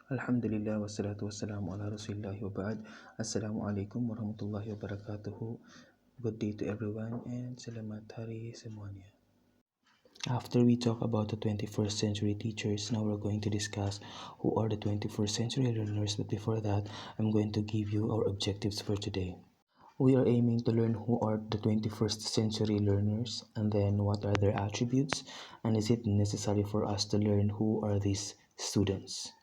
Alhamdulillah wassalatu wassalamu ala rasulillahi wa ba'd. Assalamu alaikum warahmatullahi wabarakatuh. Good day to everyone and salamat hari semuanya. After we talk about the 21st century teachers, now we're going to discuss who are the 21st century learners. But before that, I'm going to give you our objectives for today. We are aiming to learn who are the 21st century learners and then what are their attributes and is it necessary for us to learn who are these students.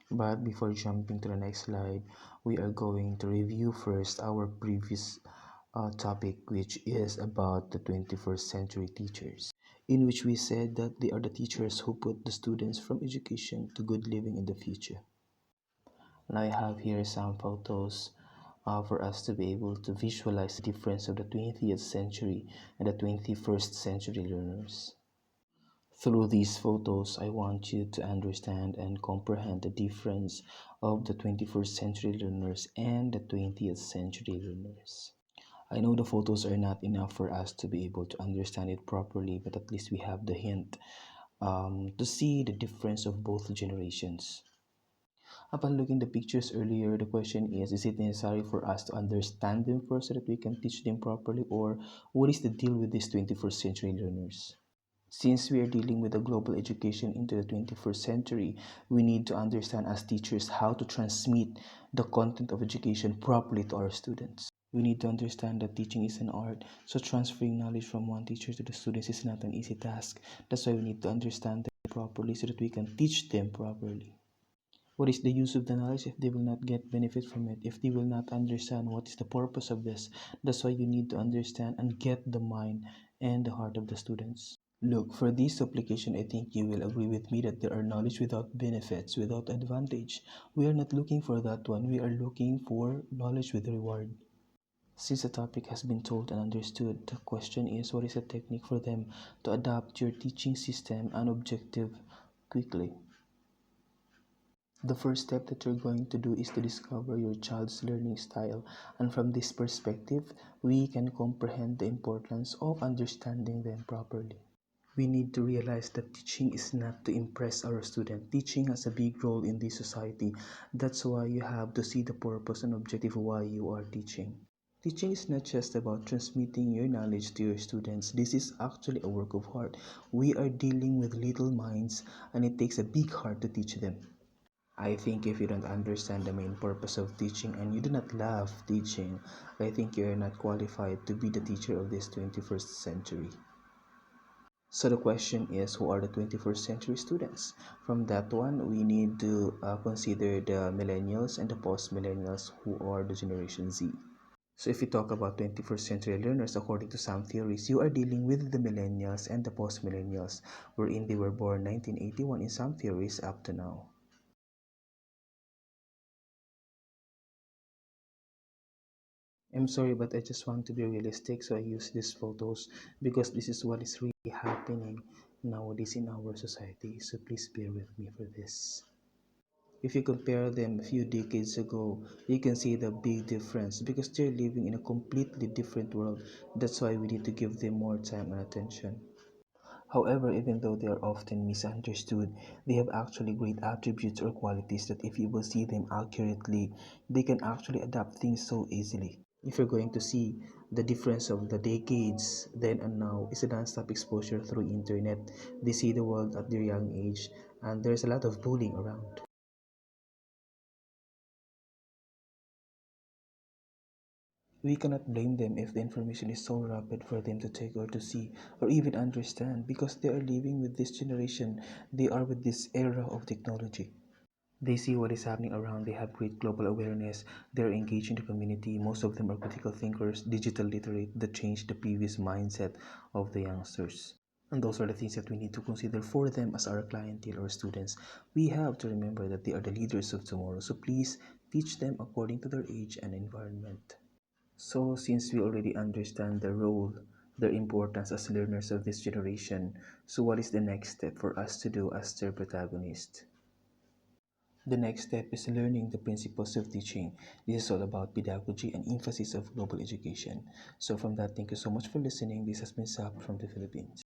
But before jumping to the next slide, we are going to review first our previous topic, which is about the 21st century teachers, in which we said that they are the teachers who put the students from education to good living in the future. And I have here some photos for us to be able to visualize the difference of the 20th century and the 21st century learners. Through these photos, I want you to understand and comprehend the difference of the 21st century learners and the 20th century learners. I know the photos are not enough for us to be able to understand it properly, but at least we have the hint to see the difference of both generations. Upon looking at the pictures earlier, the question is it necessary for us to understand them first so that we can teach them properly, or what is the deal with these 21st century learners? Since we are dealing with a global education into the 21st century, we need to understand as teachers how to transmit the content of education properly to our students. We need to understand that teaching is an art, so transferring knowledge from one teacher to the students is not an easy task. That's why we need to understand them properly so that we can teach them properly. What is the use of the knowledge if they will not get benefit from it, if they will not understand what is the purpose of this? That's why you need to understand and get the mind and the heart of the students. Look, for this application, I think you will agree with me that there are knowledge without benefits, without advantage. We are not looking for that one. We are looking for knowledge with reward. Since the topic has been told and understood, the question is what is a technique for them to adapt your teaching system and objective quickly? The first step that you're going to do is to discover your child's learning style, and from this perspective, we can comprehend the importance of understanding them properly. We need to realize that teaching is not to impress our student. Teaching has a big role in this society. That's why you have to see the purpose and objective why you are teaching. Teaching is not just about transmitting your knowledge to your students. This is actually a work of art. We are dealing with little minds and it takes a big heart to teach them. I think if you don't understand the main purpose of teaching and you do not love teaching, I think you are not qualified to be the teacher of this 21st century. So the question is, who are the 21st century students? From that one, we need to consider the millennials and the post-millennials who are the Generation Z. So if we talk about 21st century learners, according to some theories, you are dealing with the millennials and the post-millennials, wherein they were born 1981 in some theories up to now. I'm sorry, but I just want to be realistic, so I use these photos because this is what is really happening nowadays in our society. So please bear with me for this. If you compare them a few decades ago, you can see the big difference because they're living in a completely different world. That's why we need to give them more time and attention. However, even though they are often misunderstood, they have actually great attributes or qualities that if you will see them accurately, they can actually adapt things so easily. If you're going to see the difference of the decades then and now is a non-stop exposure through internet. They see the world at their young age and there's a lot of bullying around. We cannot blame them if the information is so rapid for them to take or to see or even understand because they are living with this generation. They are with this era of technology. They see what is happening around, they have great global awareness, they're engaged in the community, most of them are critical thinkers, digital literate that change the previous mindset of the youngsters. And those are the things that we need to consider for them as our clientele or students. We have to remember that they are the leaders of tomorrow, so please teach them according to their age and environment. So, since we already understand the role, their importance as learners of this generation, so what is the next step for us to do as their protagonist? The next step is learning the principles of teaching. This is all about pedagogy and emphasis of global education. So from that, thank you so much for listening. This has been Sap from the Philippines.